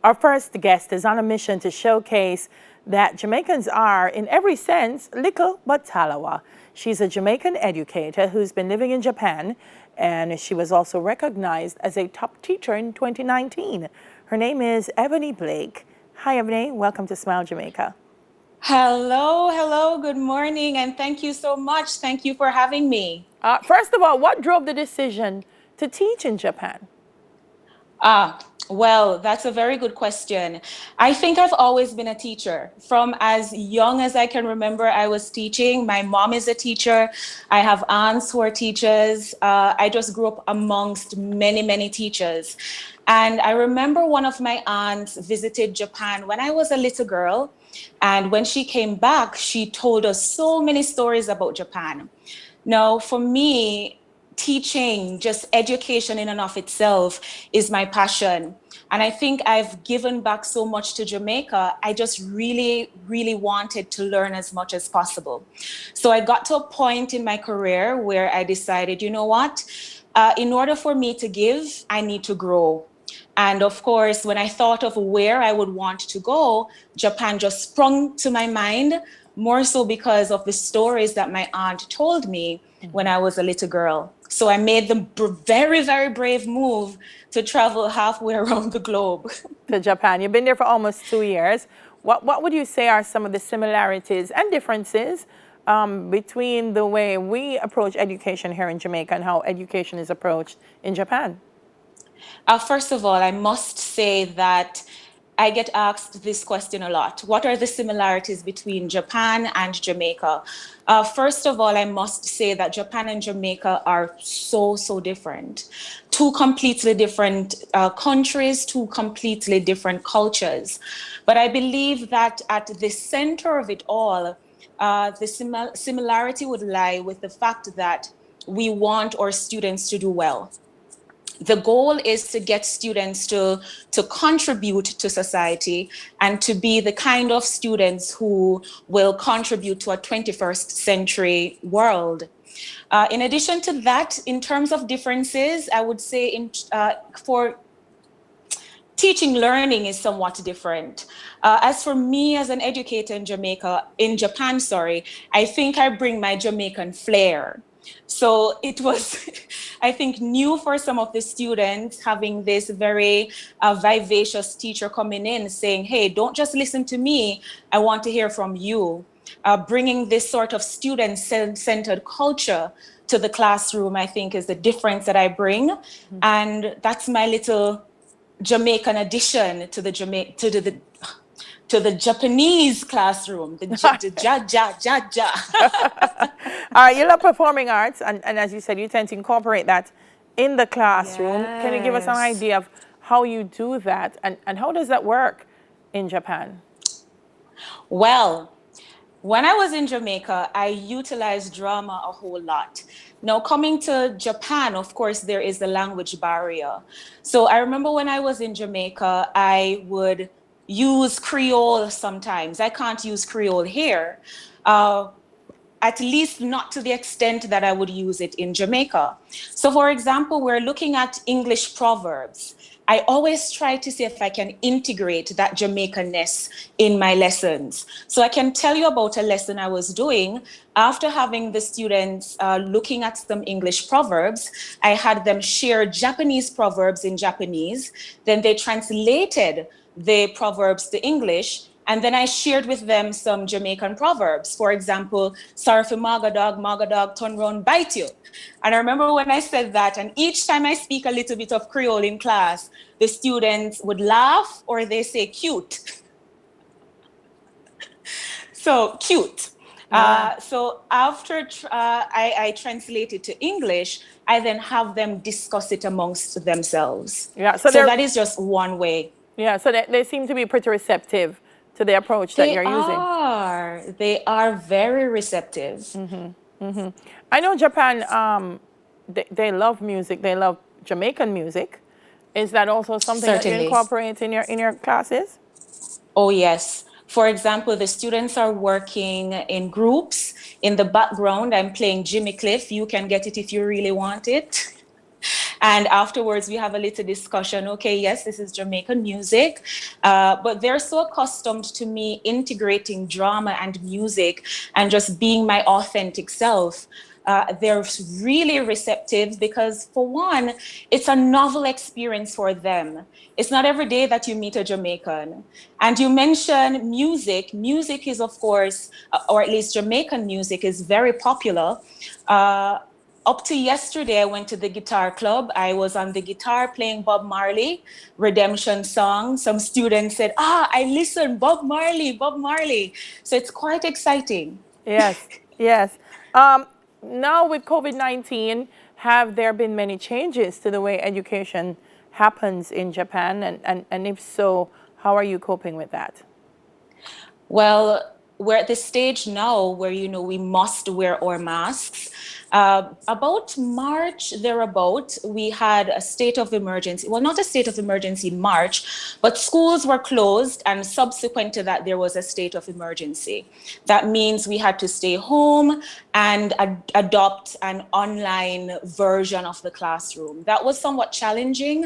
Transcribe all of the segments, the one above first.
Our first guest is on a mission to showcase that Jamaicans are, in every sense, little but talawa. She's a Jamaican educator who's been living in Japan, and she was also recognized as a top teacher in 2019. Her name is Ebony Blake. Hi, Ebony. Welcome to Smile Jamaica. Hello, good morning, and thank you so much. Thank you for having me. First of all, what drove the decision to teach in Japan? Well, that's a very good question. I think I've always been a teacher. From as young as I can remember, I was teaching. My mom is a teacher. I have aunts who are teachers. I just grew up amongst many teachers. And I remember one of my aunts visited Japan when I was a little girl. And when she came back, she told us so many stories about Japan. Now, for me, teaching, just education in and of itself is my passion. And I think I've given back so much to Jamaica. I just really wanted to learn as much as possible. So I got to a point in my career where I decided, you know what? In order for me to give, I need to grow. And of course, when I thought of where I would want to go, Japan just sprung to my mind, more so because of the stories that my aunt told me when I was a little girl. So I made the very brave move to travel halfway around the globe. To Japan. You've been there for almost 2 years. What would you say are some of the similarities and differences between the way we approach education here in Jamaica and how education is approached in Japan? First of all, I must say that I get asked this question a lot. What are the similarities between Japan and Jamaica? First of all, I must say that Japan and Jamaica are so different. Two completely different countries, two completely different cultures. But I believe that at the center of it all, the similarity would lie with the fact that we want our students to do well. The goal is to get students to contribute to society and to be the kind of students who will contribute to a 21st century world. In addition to that, in terms of differences, I would say for teaching, learning is somewhat different. As for me as an educator in Japan, I think I bring my Jamaican flair. So it was, I think, new for some of the students having this very vivacious teacher coming in saying, hey, don't just listen to me, I want to hear from you. Bringing this sort of student-centered culture to the classroom, I think, is the difference that I bring. Mm-hmm. And that's my little Jamaican addition to the Japanese classroom, the ja. You love performing arts, and as you said, you tend to incorporate that in the classroom. Yes. Can you give us an idea of how you do that, and how does that work in Japan? Well, when I was in Jamaica, I utilized drama a whole lot. Now, coming to Japan, of course, there is the language barrier. So I remember when I was in Jamaica, I would use Creole sometimes. I can't use Creole here, at least not to the extent that I would use it in Jamaica. So for example, we're looking at English proverbs. I always try to see if I can integrate that Jamaican-ness in my lessons. So I can tell you about a lesson I was doing. After having the students looking at some English proverbs, I had them share Japanese proverbs in Japanese. Then they translated the proverbs to English, and then I shared with them some Jamaican proverbs. For example, sorry for maga dog, turn round, bite you. And I remember when I said that, and each time I speak a little bit of Creole in class, the students would laugh or they say cute. So cute. Yeah. So after I translate it to English, I then have them discuss it amongst themselves. Yeah. So that is just one way. Yeah, so they seem to be pretty receptive to the approach that you're using. They are very receptive. Mm-hmm. Mm-hmm. I know Japan, they love music. They love Jamaican music. Is that also something Certainly. That you incorporate in your classes? Oh, yes. For example, the students are working in groups. In the background, I'm playing Jimmy Cliff. You can get it if you really want it. And afterwards, we have a little discussion. Okay, yes, this is Jamaican music, but they're so accustomed to me integrating drama and music and just being my authentic self. They're really receptive because, for one, it's a novel experience for them. It's not every day that you meet a Jamaican. And you mentioned music. Music is, of course, or at least Jamaican music is very popular. Uh, Up to yesterday, I went to the guitar club. I was on the guitar playing Bob Marley, Redemption song. Some students said, I listen, Bob Marley, Bob Marley. So it's quite exciting. Yes, yes. Um, Now with COVID-19, have there been many changes to the way education happens in Japan? And if so, how are you coping with that? Well, we're at the stage now where, we must wear our masks. About March, thereabout, we had a state of emergency. Well, not a state of emergency in March, but schools were closed. And subsequent to that, there was a state of emergency. That means we had to stay home and adopt an online version of the classroom. That was somewhat challenging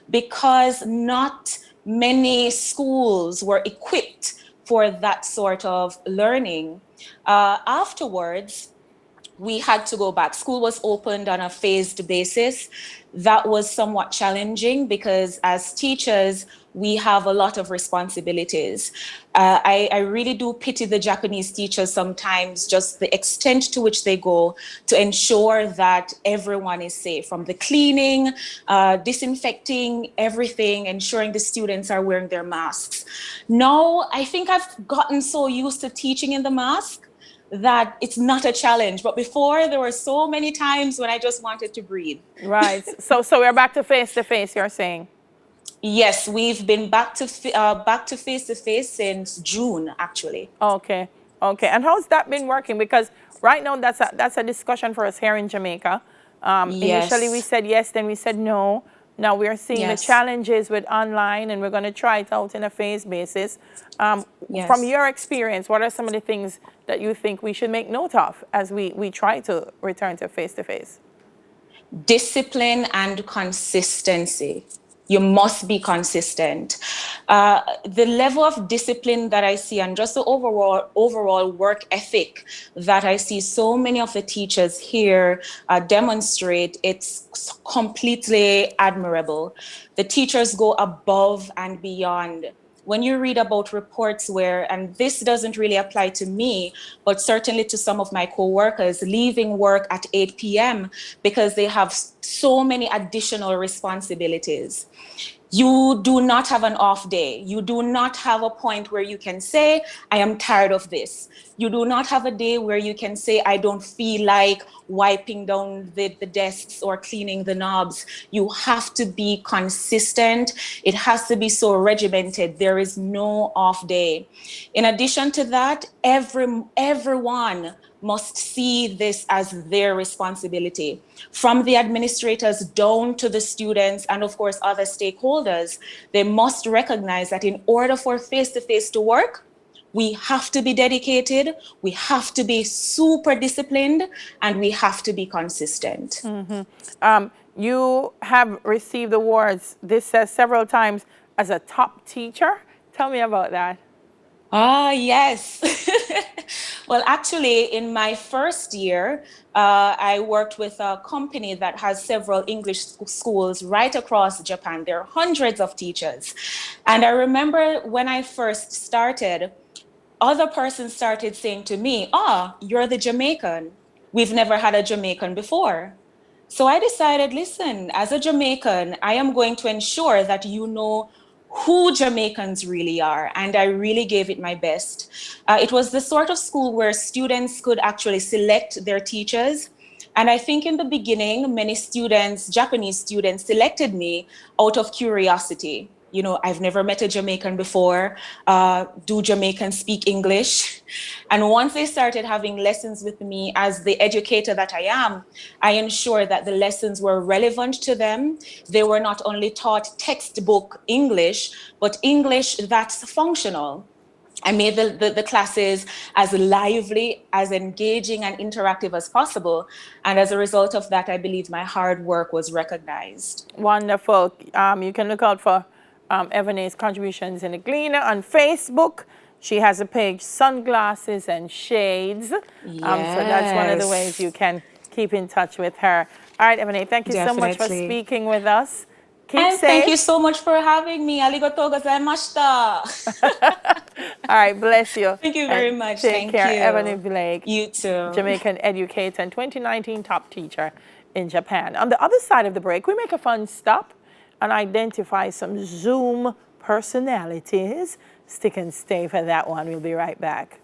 because not many schools were equipped for that sort of learning. Afterwards, we had to go back. School was opened on a phased basis. That was somewhat challenging because as teachers, we have a lot of responsibilities. I really do pity the Japanese teachers sometimes, just the extent to which they go to ensure that everyone is safe, from the cleaning, disinfecting, everything, ensuring the students are wearing their masks. Now, I think I've gotten so used to teaching in the mask that it's not a challenge. But before, there were so many times when I just wanted to breathe. Right. So we're back to face, you're saying? Yes, we've been back to face to face since June, actually. Okay. Okay. And how's that been working? Because right now that's a discussion for us here in Jamaica. Initially we Yes, said yes, then we said no. Now we're seeing the yes, challenges with online, and we're going to try it out in a phase basis. Um, from yes. your experience, what are some of the things that you think we should make note of as we try to return to face to face? Discipline and consistency. You must be consistent. The level of discipline that I see, and just the overall work ethic that I see so many of the teachers here demonstrate, it's completely admirable. The teachers go above and beyond. When you read about reports where, and this doesn't really apply to me, but certainly to some of my coworkers, leaving work at 8 p.m. because they have so many additional responsibilities. You do not have an off day. You do not have a point where you can say, I am tired of this. You do not have a day where you can say, I don't feel like wiping down the desks or cleaning the knobs. You have to be consistent. It has to be so regimented. There is no off day. In addition to that, everyone must see this as their responsibility. From the administrators down to the students and, of course, other stakeholders, they must recognize that in order for face-to-face to work, we have to be dedicated, we have to be super disciplined, and we have to be consistent. You have received awards, this says several times, as a top teacher. Tell me about that. Ah, yes. Well, actually, in my first year, I worked with a company that has several English schools right across Japan. There are hundreds of teachers. And I remember when I first started, other persons started saying to me, you're the Jamaican. We've never had a Jamaican before. So I decided, listen, as a Jamaican, I am going to ensure that you know who Jamaicans really are. And I really gave it my best. It was the sort of school where students could actually select their teachers. And I think in the beginning, many students, Japanese students, selected me out of curiosity. I've never met a Jamaican before. Do Jamaicans speak English? And once they started having lessons with me as the educator that I am, I ensured that the lessons were relevant to them. They were not only taught textbook English, but English that's functional. I made the classes as lively, as engaging and interactive as possible. And as a result of that, I believe my hard work was recognized. Wonderful. You can look out for Ebony's contributions in the Gleaner on Facebook. She has a page, Sunglasses and Shades. So that's one of the ways you can keep in touch with her. All right, Ebony, thank you so much for speaking with us. Keep and safe. Thank you so much for having me. Arigatou gozaimashita. All right, bless you. Thank you very much. Take care. You. Ebony Blake. You too. Jamaican Educator and 2019 top teacher in Japan. On the other side of the break, we make a fun stop and identify some Zoom personalities. Stick and stay for that one. We'll be right back.